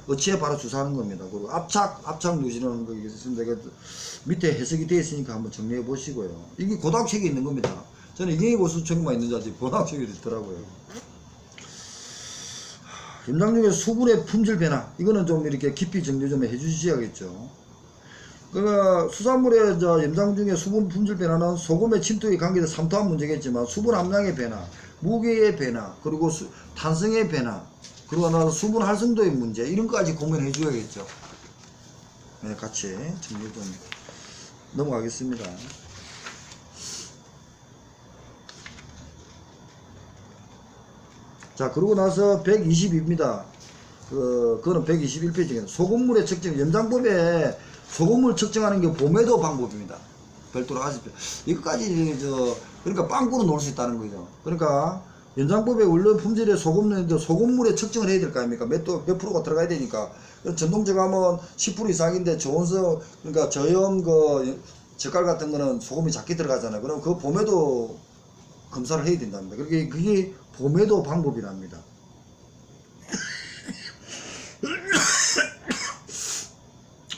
어치에 바로 주사하는 겁니다. 그리고 압착 누시는 거 있습니다. 밑에 해석이 되어 있으니까 한번 정리해 보시고요. 이게 고등학책에 있는 겁니다. 저는 이게 고수책만 있는 줄 알지 고등학책이 있더라고요. 염장 중에 수분의 품질 변화, 이거는 좀 이렇게 깊이 정리 좀 해주셔야겠죠. 그러니까 수산물의 염장 중에 수분 품질 변화는 소금의 침투에 관계된 삼투한 문제겠지만 수분 함량의 변화, 무게의 변화, 그리고 탄성의 변화, 그리고 나서 수분 활성도의 문제, 이런 거까지 고민해 줘야겠죠. 네, 같이 정리 좀 넘어가겠습니다. 자, 그러고 나서 120입니다. 그거는 121페이지입니다. 소금물의 측정, 염장법에 소금물 측정하는 게 보매도 방법입니다. 별도로 아시죠? 이것까지, 그러니까 빵꾸로 놓을 수 있다는 거죠. 그러니까, 연장법의 원료 품질의 소금물에 측정을 해야 될 거 아닙니까? 몇 프로가 들어가야 되니까. 전동제가 하면 10% 이상인데, 저온서, 그러니까 저염, 젓갈 같은 거는 소금이 작게 들어가잖아요. 그럼 그 보매도 검사를 해야 된답니다. 그게 보매도 방법이랍니다.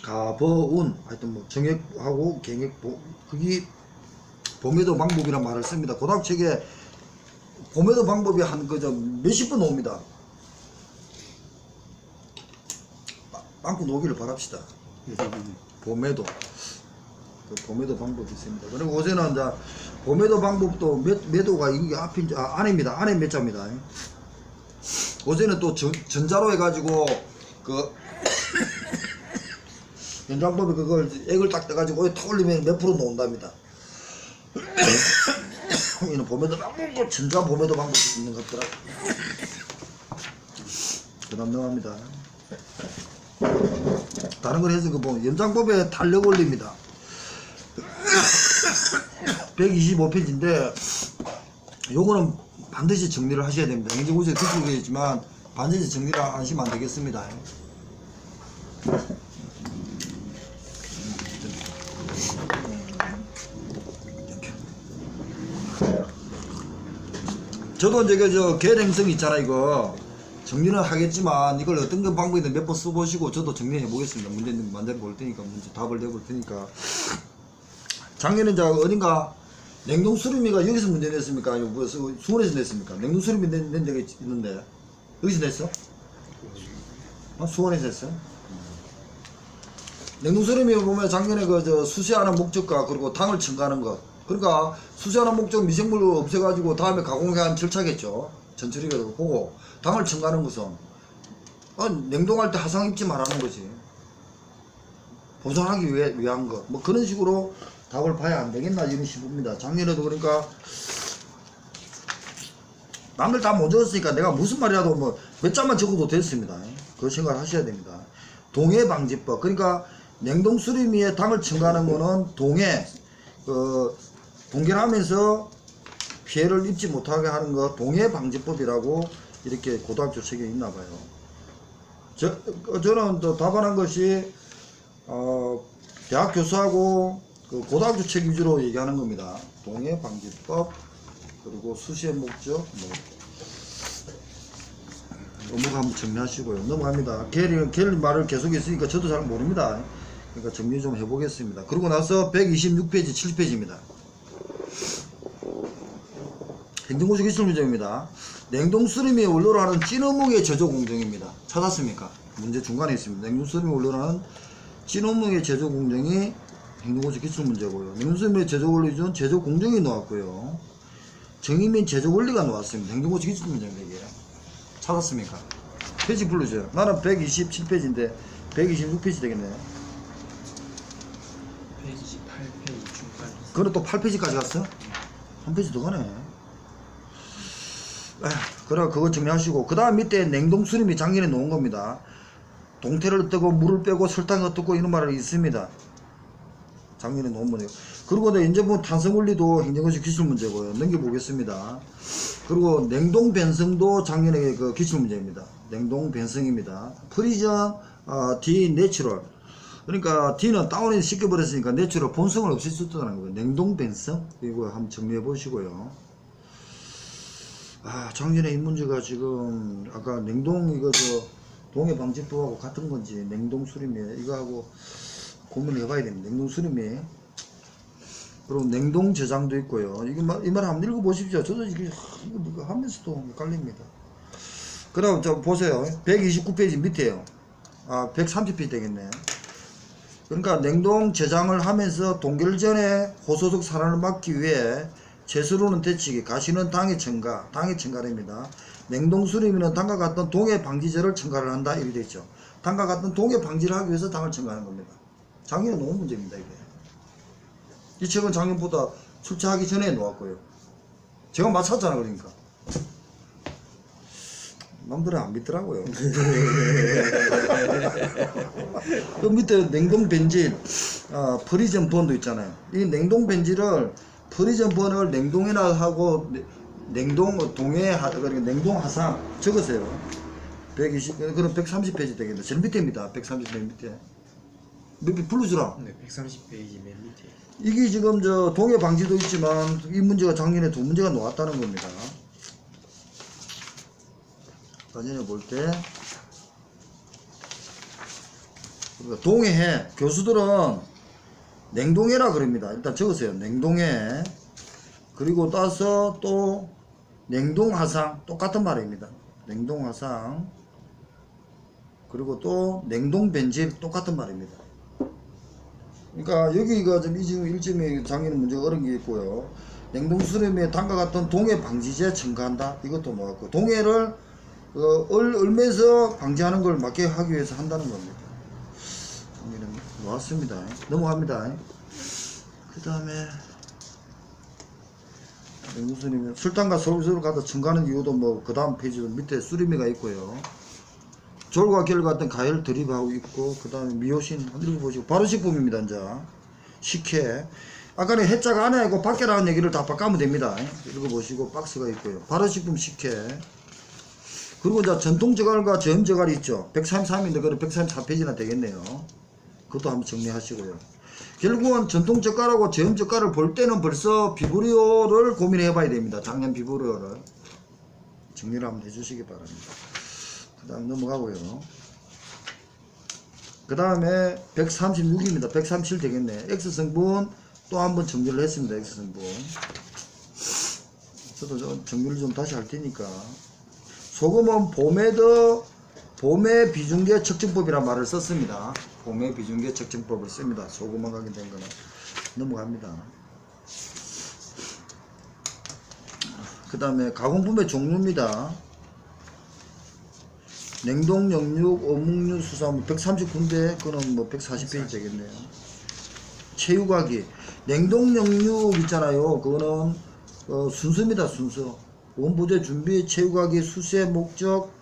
가버운, 하여튼 뭐 정액하고 갱액, 그게 보매도 방법이란 말을 씁니다. 고등학책에 보매도 방법이 한 몇십 번 나옵니다. 빵꾸 놓기를 바랍시다. 보매도. 보매도 방법이 있습니다. 그리고 어제는 이제 보매도 방법도 매도가 이게 앞인지, 안입니다. 안에 몇 자입니다. 어제는 또 전자로 해가지고, 연장법에 그걸 액을 딱 떠가지고 탁 올리면 몇 프로 나온답니다. 이는 보매도 방법, 전자 보매도 방법이 있는 것 같더라고요. 그 다음 넘어갑니다. 다른 걸 해서 보면 연장법에 탄력 올립니다. 125페이지인데 요거는 반드시 정리를 하셔야 됩니다. 행정구조에 기출이겠지만 반드시 정리를 안 하시면 안 되겠습니다. 저도 이제 계량성 있잖아, 이거 정리는 하겠지만 이걸 어떤 방법이든 몇 번 써보시고 저도 정리해 보겠습니다. 문제 만들어 볼 테니까, 문제 답을 내볼 테니까. 작년에 이제 어딘가 냉동 수리미가 여기서 문제 냈습니까? 아니면 뭐 수원에서 냈습니까? 냉동 수리미 낸 적이 있는데 여기서 냈어? 수원에서 했어? 냉동 수리미 보면 작년에 수세하는 목적과 그리고 당을 첨가하는 것, 그러니까 수세하는 목적 미생물을 없애가지고 다음에 가공한 절차겠죠. 전처리가 보고 당을 첨가하는 것은 냉동할 때 화상 입지 말라는 거지. 보존하기 위한 것. 뭐 그런 식으로 답을 봐야 안 되겠나 이런 식입니다. 작년에도 그러니까 남들 다 못 적었으니까 내가 무슨 말이라도 뭐 몇 자만 적어도 됐습니다. 그 생각을 하셔야 됩니다. 동해 방지법. 그러니까 냉동 수리미에 당을 첨가하는 거는 동결하면서 피해를 입지 못하게 하는 거 동해 방지법이라고 이렇게 고등학교 책에 있나 봐요. 저는 또 답안한 것이 대학 교수하고 고등학교 책 위주로 얘기하는 겁니다. 동해 방지법, 그리고 수시의 목적, 업무가 한번 정리하시고요. 넘어갑니다. 갤 말을 계속 했으니까 저도 잘 모릅니다. 그러니까 정리 좀 해보겠습니다. 그러고 나서 126페이지, 70페이지입니다. 행정고시 기출 문제입니다. 냉동 수리미의 원료로 하는 찐어묵의 제조 공정입니다. 찾았습니까? 문제 중간에 있습니다. 냉동 수리미의 원료로 하는 찐어묵의 제조 공정이 행정고시 기출 문제고요. 냉동 수리미의 제조 원리 중 제조 공정이 나왔고요. 정의 및 제조 원리가 나왔습니다. 행정고시 기출 문제입니다. 이게. 찾았습니까? 페이지 불러줘요. 나는 127페이지인데 126페이지 되겠네요. 페이지 8페이지 중간. 그럼 또 8페이지까지 갔어? 한 페이지 더 가네. 그래, 그거 정리하시고, 그 다음 밑에 냉동 수림이 작년에 놓은 겁니다. 동태를 뜨고 물을 빼고 설탕을 뜨고 이런 말이 있습니다. 작년에 놓은 거네요. 그리고 이제 뭐 탄성 원리도 행정고시 기출 문제고요. 넘겨보겠습니다. 그리고 냉동 변성도 작년에 기출 문제입니다. 냉동 변성입니다. 프리전 D 내추럴. 그러니까 D는 다운이 시켜버렸으니까 내추럴 본성을 없애줬다는 거예요. 냉동 변성. 이거 한번 정리해 보시고요. 작년에 이 문제가 지금 아까 냉동 동해 방지법하고 같은 건지 냉동 수림이 이거하고 고민을 해봐야 됩니다. 냉동 수림이. 그리고 냉동 저장도 있고요. 이 말 한번 읽어보십시오. 저도 이거 하면서도 헷갈립니다. 그럼 저 보세요. 129페이지 밑에요. 130페이지 되겠네. 그러니까 냉동 저장을 하면서 동결 전에 호소득 산화를 막기 위해 채수로는 데치기, 가시는 당의 첨가랍니다. 냉동 수림에는 당과 같은 동해 방지제를 첨가를 한다 이렇게 되어 있죠. 당과 같은 동해 방지를 하기 위해서 당을 첨가하는 겁니다. 작년에 놓은 문제입니다. 이게. 이 책은 작년보다 출제하기 전에 놓았고요. 제가 맞췄잖아. 그러니까 남들은 안 믿더라고요. 그 밑에 냉동 벤질, 프리전 번도 있잖아요. 이 냉동 벤질을 프리전 번을 냉동이나 하고 냉동 동해 그러니까 냉동 하상 적으세요. 120 그럼 130페이지 되겠네. 제일 밑에입니다. 130페이지 밑에. 몇 불러주라. 네, 130페이지 맨 밑에. 이게 지금 저 동해 방지도 있지만 이 문제가 작년에 두 문제가 나왔다는 겁니다. 작년에 볼 때 동해해 교수들은 냉동해라 그럽니다. 일단 적으세요. 냉동해. 그리고 따서 또 냉동하상 똑같은 말입니다. 냉동하상. 그리고 또 냉동벤질 똑같은 말입니다. 그러니까 여기가 좀 지금 1점에 작년에 문제가 어려운 게 있고요. 냉동수림에 당과 같은 동해 방지제 첨가한다. 이것도 나왔고 동해를 얼면서 방지하는 걸 막게 하기 위해서 한다는 겁니다. 작년에 나왔습니다. 넘어갑니다. 그 다음에 냉동수림에 술탄과 서울서울 가다 첨가하는 이유도 뭐 그 다음 페이지도 밑에 수림이가 있고요. 졸과 결 같은 가열 드립하고 있고 그 다음에 미오신 한번 읽어보시고 발효식품입니다. 이제 식혜 아까는 해자가 안에 있고 밖에라는 얘기를 다 바꾸면 됩니다. 읽어보시고 박스가 있고요. 발효식품 식혜 그리고 이제 전통저갈과 저염저갈이 있죠. 133인데 그럼 134페이지나 되겠네요. 그것도 한번 정리하시고요. 결국은 전통저갈하고 저염저갈을 볼 때는 벌써 비브리오를 고민해 봐야 됩니다. 작년 비브리오를 정리를 한번 해주시기 바랍니다. 그 다음 넘어가고요. 그 다음에 136입니다. 137 되겠네. X성분 또 한번 정리를 했습니다. X성분. 저도 정리를 좀 다시 할 테니까. 소금은 봄의 비중계 측정법이라는 말을 썼습니다. 봄의 비중계 측정법을 씁니다. 소금만 가게 된 거는. 넘어갑니다. 그 다음에 가공품의 종류입니다. 냉동, 영육, 어묵류, 수산물 139인데 그거는 뭐 140페이지 되겠네요. 체육하기 냉동 영육 있잖아요. 그거는 순서입니다. 순서. 원부재 준비, 체육하기, 수세 목적.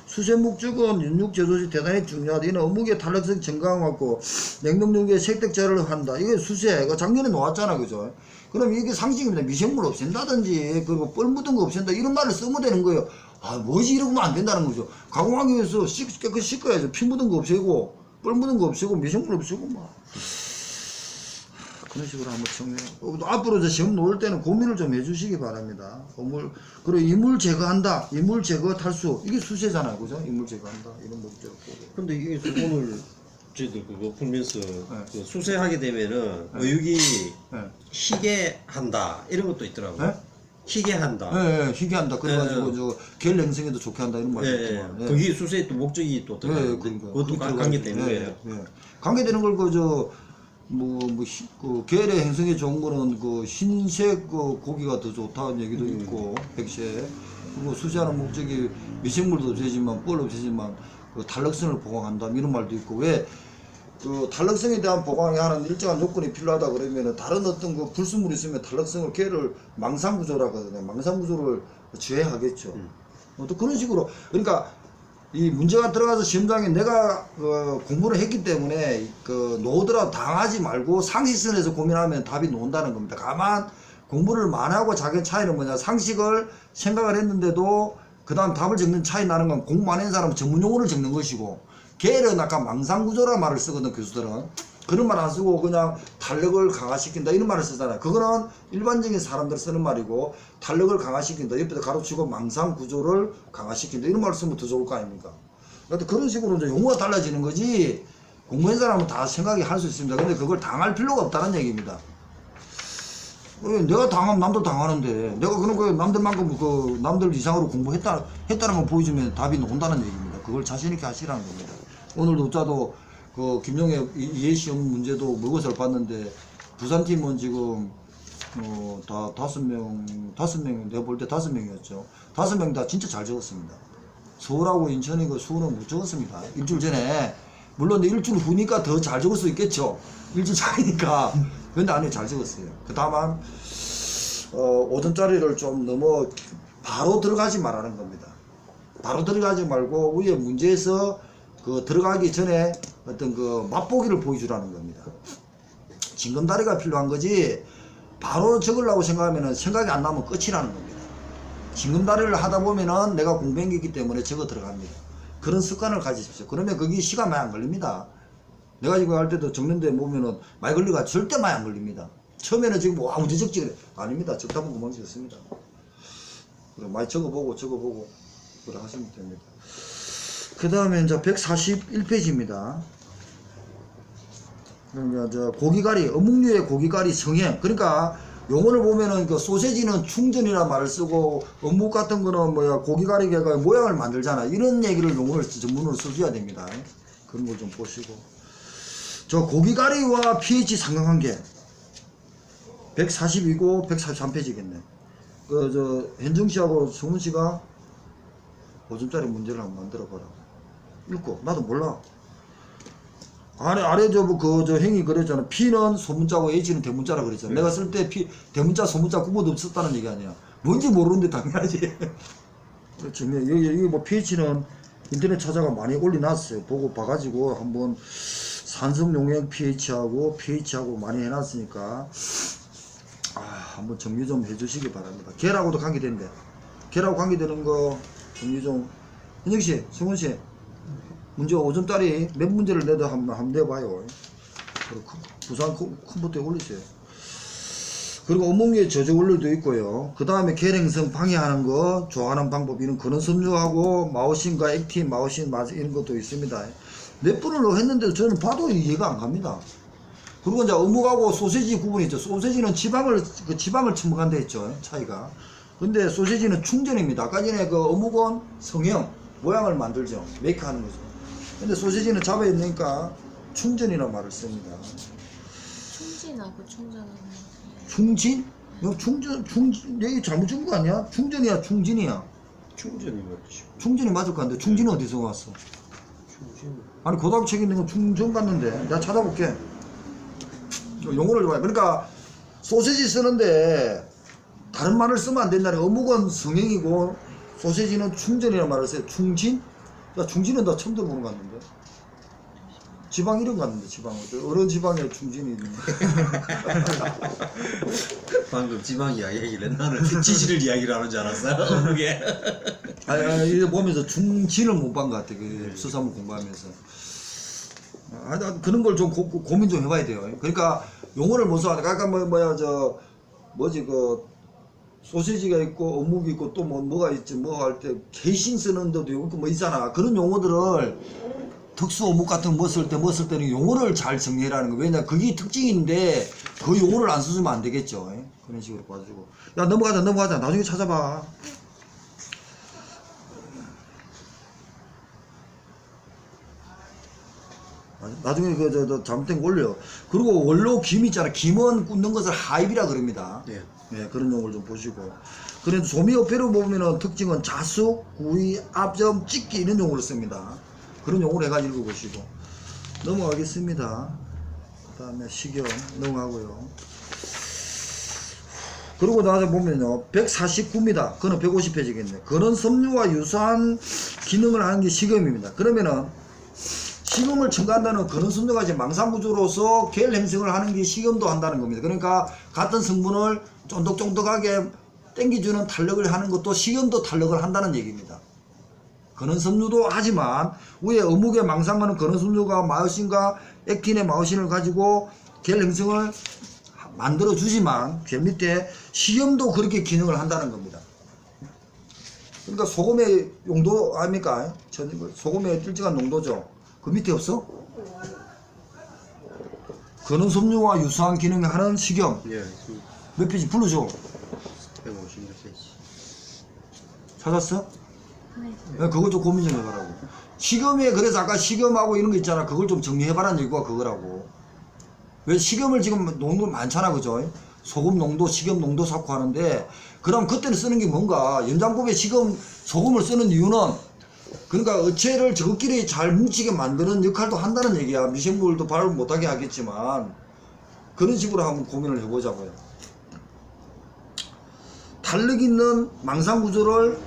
수세 목적은 윤육 제조시 대단히 중요하다. 이는 어묵의 탄력성 증강하고 냉동 영육의 색득제를 한다. 이게 수세. 이거 작년에 나왔잖아. 그죠? 그럼 이게 상식입니다. 미생물 없앤다든지 그리고 뻘 묻은 거 없앤다. 이런 말을 쓰면 되는 거예요. 뭐지 이러면 안 된다는 거죠. 가공하기 위해서 깨끗이 씻어야죠. 피 묻은 거 없애고, 뻘 묻은 거 없애고, 미생물 없애고, 그런 식으로 한번 정리해. 앞으로 이제 시험 놓을 때는 고민을 좀 해주시기 바랍니다. 그리고 이물 제거한다. 이물 제거 탈수. 이게 수세잖아요. 그죠? 이물 제거한다. 이런 목적. 근데 이게 오늘 저희도 그거 풀면서 그 수세하게 되면은 의육이 희게 한다. 이런 것도 있더라고요. 네? 희게 한다. 네, 희게 한다. 그래가지고 저 계열 행성에도 좋게 한다 이런 말이 있지만. 그게 수세의 또 목적이 또 들어가는데 그러니까. 그것도 관계되는 거예요. 관계되는 걸 그 계열의 행성이 좋은 거는 그 흰색 그 고기가 더 좋다는 얘기도 있고 백색. 그리고 수세하는 목적이 미생물도 없애지만 뻘 없애지만 그 탄력성을 보강한다 이런 말도 있고 왜 그 탄력성에 대한 보강에 하는 일정한 요건이 필요하다 그러면은 다른 어떤 그 불순물이 있으면 탄력성을 걔를 망상구조라고 하거든요. 망상구조를 주의하겠죠. 또 그런 식으로 그러니까 이 문제가 들어가서 시험장에 내가 공부를 했기 때문에 그 노더라도 당하지 말고 상식선에서 고민하면 답이 나온다는 겁니다. 다만 공부를 많이 하고 작은 차이는 뭐냐 상식을 생각을 했는데도 그 다음 답을 적는 차이 나는 건 공부 많이 한 사람은 전문용어를 적는 것이고 계열은 아까 망상구조라는 말을 쓰거든 교수들은. 그런 말 안 쓰고 그냥 탄력을 강화시킨다 이런 말을 쓰잖아요. 그거는 일반적인 사람들 쓰는 말이고 탄력을 강화시킨다 옆에다 가로치고 망상구조를 강화시킨다 이런 말을 쓰면 더 좋을 거 아닙니까? 근데 그런 식으로 이제 용어가 달라지는 거지. 공부한 사람은 다 생각이 할 수 있습니다. 근데 그걸 당할 필요가 없다는 얘기입니다. 내가 당하면 남도 당하는데 내가 그런 거 남들만큼 그 남들 이상으로 공부했다는 걸 보여주면 답이 나온다는 얘기입니다. 그걸 자신 있게 하시라는 겁니다. 오늘도 짜도 그 김용의 이해 시험 문제도 모의고사를 봤는데 부산팀은 지금 다 5명 내가 볼 때 5명이었죠. 5명 다 진짜 잘 적었습니다. 서울하고 인천이 그 수는 못 적었습니다. 일주일 전에. 물론 일주일 후니까 더 잘 적을 수 있겠죠. 일주일 차이니까. 근데 안에 잘 적었어요. 그 다만 5점짜리를 좀 너무 바로 들어가지 말라는 겁니다. 바로 들어가지 말고 위에 문제에서 그 들어가기 전에 어떤 그 맛보기를 보여주라는 겁니다. 징검다리가 필요한 거지 바로 적으려고 생각하면 생각이 안 나면 끝이라는 겁니다. 징검다리를 하다 보면은 내가 공부한 게 있기 때문에 적어 들어갑니다. 그런 습관을 가지십시오. 그러면 그게 시간 많이 안 걸립니다. 내가 지금 할 때도 적는데 보면은 많이 걸리가 절대 많이 안 걸립니다. 처음에는 지금 와 언제 적지 그래. 아닙니다. 적다 보면 금방 적습니다. 그래 많이 적어보고 그래 하시면 됩니다. 그 다음에 이제 141페이지입니다. 그러니까 저 고기가리, 어묵류의 고기가리 성형. 그러니까 용어를 보면은 그 소세지는 충전이라 말을 쓰고 어묵 같은 거는 뭐야 고기가리가 모양을 만들잖아. 이런 얘기를 용어를 전문으로 써줘야 됩니다. 그런 걸 좀 보시고. 저 고기가리와 pH 상관관계 142고 143페이지겠네. 그 저 현정 씨하고 성훈 씨가 5점짜리 문제를 한번 만들어 봐라. 읽고 나도 몰라. 아래 저 행이 그랬잖아. P는 소문자고 H는 대문자라 그랬잖아. 내가 쓸 때 대문자 소문자 구분 없었다는 얘기 아니야. 뭔지 모르는데 당연하지. 그렇지. 여기 뭐 pH는 인터넷 찾아가 많이 올려놨어요. 보고 봐가지고 한번 산성용액 pH하고 많이 해놨으니까 한번 정리 좀 해주시기 바랍니다. 개라고도 관계된대. 개라고 관계되는 거 정리 좀. 현정씨, 승훈씨 문제 5점짜리 몇 문제를 내도 한번 내봐요. 부산 컴퓨터에 올리세요. 그리고 어묵류의 저적 원리도 있고요. 그 다음에 계량성 방해하는 거 좋아하는 방법 이런 그런 섬유하고 마오신과 액틴, 마오신 이런 것도 있습니다. 몇 분을 했는데도 저는 봐도 이해가 안 갑니다. 그리고 이제 어묵하고 소세지 구분이 있죠. 소세지는 지방을 첨가한다 했죠. 차이가. 근데 소세지는 충전입니다. 아까 전에 그 어묵은 성형, 모양을 만들죠. 메이크 하는 거죠. 근데 소시지는 잡아 있으니까 충전이라는 말을 씁니다. 충진하고 충전하는 거. 충진? 이거 충진, 여기 잘못 적은 거 아니야? 충전이야, 충진이야? 충전이 맞죠. 충전이 맞을 것 같은데, 충진은 어디서 왔어? 충전. 아니, 고등학교 책에 있는 거 충전 같는데, 내가 찾아볼게. 용어를 봐요. 그러니까, 소시지 쓰는데, 다른 말을 쓰면 안 된다는 거. 어묵은 성형이고, 소시지는 충전이라는 말을 써요. 충진? 야, 충진은 나 처음 들어보는 것 같는데. 지방 이름 같는데, 지방. 어느 지방에 충진이 있는 방금 지방 이야기 얘기를 나는 지질을 이야기를 하는 줄 알았어요. 그게. 이거 보면서 충진을 못 본 것 같아. 그 수산물 공부하면서. 그런 걸 좀 고민 좀 해봐야 돼요. 그러니까 용어를 못 써. 아까 소시지가 있고 어묵이 있고 또 뭐가 있지 뭐 할 때 개신 쓰는 데도 있고 뭐 있잖아. 그런 용어들을 특수 어묵 같은 거 쓸 때는 용어를 잘 정리해라는 거. 왜냐 그게 특징인데 그 용어를 안 써주면 안 되겠죠. 그런 식으로 봐주고. 야 넘어가자. 나중에 찾아봐. 나중에 잘못된 거 올려. 그리고 원로 김 있잖아. 김은 굽는 것을 하입이라 그럽니다. 네. 네, 그런 용어를 좀 보시고. 그래도 조미어패로 보면은 특징은 자숙, 구이, 압점, 찍기 이런 용어를 씁니다. 그런 용어를 해가지고 읽어보시고. 넘어가겠습니다. 그 다음에 식용 넘어가고요. 그리고 나서 보면요. 149입니다. 그는 150페이지겠네. 그는 섬유와 유사한 기능을 하는 게 식염입니다. 그러면은 식염을 첨가한다는 그런 섬유가 이제 망상구조로서 계열 행성을 하는 게 식염도 한다는 겁니다. 그러니까 같은 성분을 쫀득쫀득하게 땡겨주는 탄력을 하는 것도 식염도 탄력을 한다는 얘기입니다. 그런 섬유도 하지만 위에 어묵에 망상하는 그런 섬유가 마요신과 액틴의 마요신을 가지고 계열 행성을 만들어 주지만 그 밑에 식염도 그렇게 기능을 한다는 겁니다. 그러니까 소금의 용도 아닙니까? 소금의 일정한 농도죠. 그 밑에 없어? 근원섬유와 유사한 기능을 하는 식염. 예, 몇 페이지 불러줘. 156페이지. 찾았어? 네. 네, 그거 좀 고민 좀 해봐라고. 식염에 그래서 아까 식염하고 이런 거 있잖아. 그걸 좀 정리해봐라는 얘기가 그거라고. 왜 식염을 지금 농도 많잖아, 그죠? 소금 농도, 식염 농도 쌓고 하는데, 그럼 그때는 쓰는 게 뭔가, 연장법에 식염, 소금을 쓰는 이유는, 그러니까 어체를 저것끼리 잘 뭉치게 만드는 역할도 한다는 얘기야. 미생물도 발을 못하게 하겠지만, 그런 식으로 한번 고민을 해보자고요. 탄력 있는 망상 구조를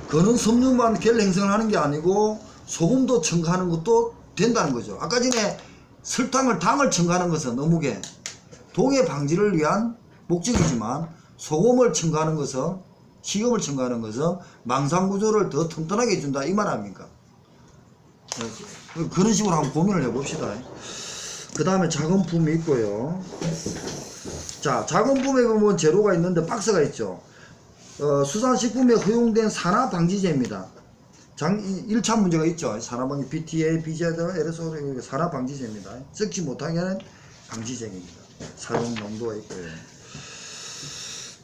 그는 섬유만 결 행성을 하는 게 아니고 소금도 첨가하는 것도 된다는 거죠. 아까 전에 설탕을 당을 첨가하는 것은 어묵에 동해 방지를 위한 목적이지만 소금을 첨가하는 것은 식염을 첨가하는 것은 망상 구조를 더 튼튼하게 해준다 이 말 아닙니까? 그런 식으로 한번 고민을 해봅시다. 그 다음에 작은품이 있고요. 자, 작은품에 보면 재료가 있는데 박스가 있죠. 수산식품에 허용된 산화방지제입니다. 1차 문제가 있죠. 산화방지 BTA, BZD, LSO 산화방지제입니다. 썩지 못하게 하는 방지제입니다. 사용 농도가 있고요.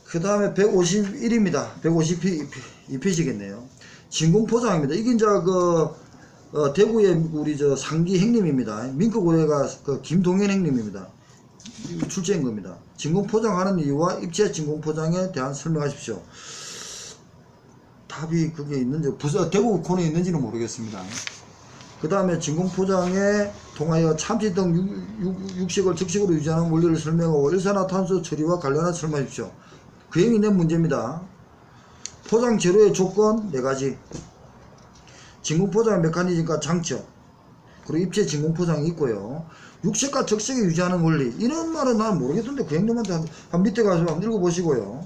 그 다음에 151입니다. 152페이지겠네요. 진공포장입니다. 이게 이제 대구의 우리 상기 행님입니다. 민크고래가 김동현 행님입니다. 출제한 겁니다. 진공포장하는 이유와 입체 진공포장에 대한 설명하십시오. 답이 그게 있는지 대구 콘에 있는지는 모르겠습니다. 그 다음에 진공포장에 통하여 참치 등 육식을 적식으로 유지하는 원리를 설명하고 일산화탄소 처리와 관련한 설명하십시오. 그 행위 낸 문제입니다. 포장 재료의 조건 4가지. 진공포장 메커니즘과 장점, 그리고 입체 진공포장이 있고요. 육식과 적식을 유지하는 원리, 이런 말은 난 모르겠던데 그 형님한테 한 밑에 가서 한번 읽어보시고요.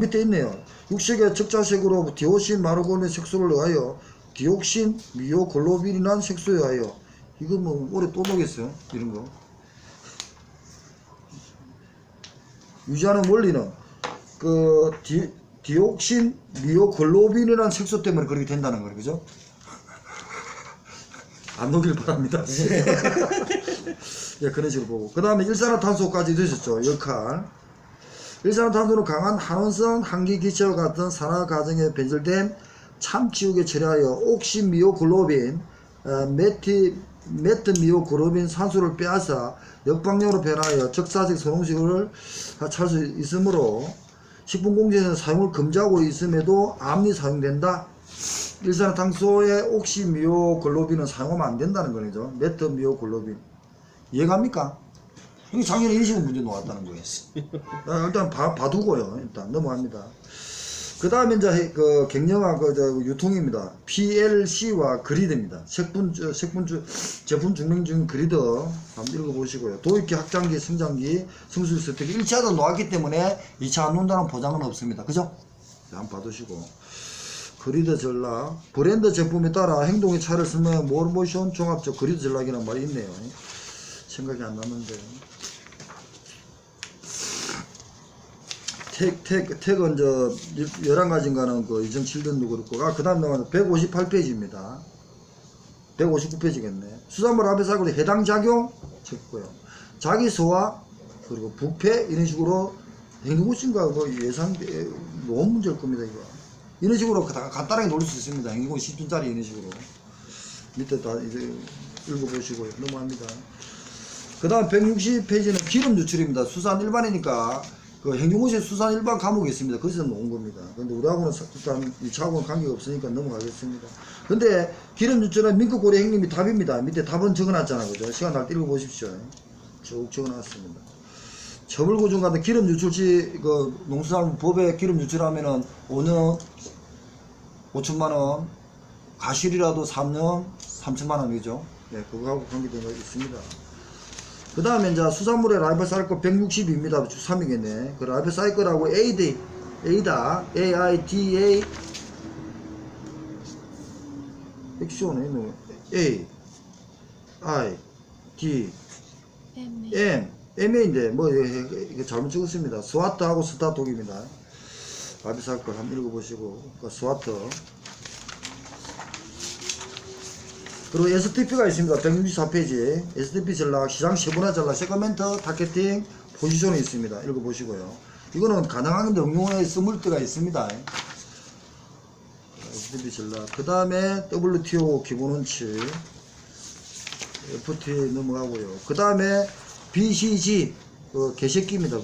밑에 있네요. 육식의 적자식으로 디오신 마르곤의 색소를 의하여 디옥신 미오글로빈이라는 색소에 의하여, 이거 뭐 올해 또 보겠어요 이런 거. 유지하는 원리는 디옥신 미오글로빈이라는 색소 때문에 그렇게 된다는 거예요, 그죠? 안 녹일 바랍니다. 예, 그런 식으로 보고. 그 다음에 일산화탄소까지 되셨죠, 역할. 일산화탄소는 강한 항원성 항기기체와 같은 산화 과정에 변질된 참치육에 처리하여 옥시미오글로빈, 메트미오글로빈 산소를 빼앗아 역방용으로 변하여 적사적 선홍식을 찰 수 있으므로 식품공정에서 사용을 금지하고 있음에도 암이 사용된다. 일산화탄소의 옥시미오글로빈은 사용하면 안 된다는 거죠. 메트미오글로빈. 이해갑니까? 이게 작년에 이런 식으로 문제 나왔다는 거예요. 일단 봐두고요. 일단 넘어갑니다. 그 다음에 이제 경영학 유통입니다. PLC와 그리드입니다. 제품 증명 중 그리드 한번 읽어보시고요. 도입기, 확장기, 성장기, 성수기, 스택이 1차도 놓았기 때문에 2차 안 놓는다는 보장은 없습니다. 그죠? 한번 봐두시고. 그리드 전락, 브랜드 제품에 따라 행동의 차를 설명하는 모션 종합적 그리드 전락이라는 말이 있네요. 생각이 안 나는데. 택은 11가지인가는 2007년도 그렇고, 그 다음 넘어가서 158페이지입니다. 159페이지겠네. 수산물 합의 사고에 해당 작용 적고요. 자기 소화, 그리고 부패, 이런 식으로 행동고신과 예상, 너무 문제일 겁니다, 이거. 이런 식으로 간단하게 놀릴 수 있습니다. 행동고 10분짜리 이런 식으로. 밑에 다 이제 읽어보시고요. 넘어갑니다. 그 다음 160페이지는 기름 유출입니다. 수산 일반이니까 행정고시 수산 일반 과목이 있습니다. 거기서 놓은 겁니다. 근데 우리하고는 일단 2차하고는 관계가 없으니까 넘어가겠습니다. 근데 기름 유출은 민크고래 행님이 답입니다. 밑에 답은 적어놨잖아요. 그죠? 시간 날 때 읽어보십시오. 쭉 적어놨습니다. 처벌구중 같은 기름 유출시 농수산법에 기름 유출하면은 5년 5천만원, 가실이라도 3년 3천만원이죠. 네, 그거하고 관계된 거 있습니다. 그 다음에 이제 수산물의 라이프 사이클 160입니다. 주 3이겠네. 그 라이프 사이클하고 AIDA, 액션에 A, I, D, M인데, 이거 잘못 찍었습니다. 스와트하고 스타톡입니다. 가비사 걸 한번 읽어보시고, 그 스와트. 그리고 STP가 있습니다. 164페이지. STP 전략, 시장 세분화 전략, 세그멘트, 타겟팅, 포지션이 있습니다. 읽어보시고요. 이거는 가능한 응용에 쓰물 때가 있습니다. STP 전략. 그 다음에 WTO 기본원칙. FTA 넘어가고요. 그 다음에 BCG, 개새끼입니다.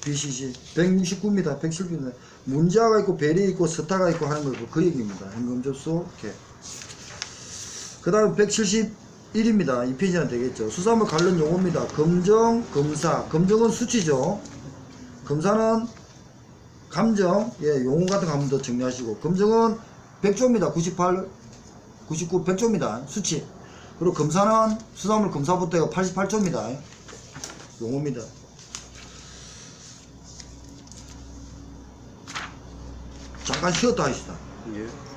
BCG. 169입니다. 170입니다. 문자가 있고, 벨이 있고, 스타가 있고 하는 거, 그 얘기입니다. 현금 접수, 그 다음 171입니다. 이 페이지는 되겠죠. 수산물 관련 용어입니다. 검정, 검사. 검정은 수치죠. 검사는 감정, 용어 같은 거 한번 더 정리하시고. 검정은 100조입니다. 98, 99, 100조입니다. 수치. 그리고 검사는 수산물 검사부터 해서 88조입니다. 용어입니다. 잠깐 쉬었다 하시다. 예.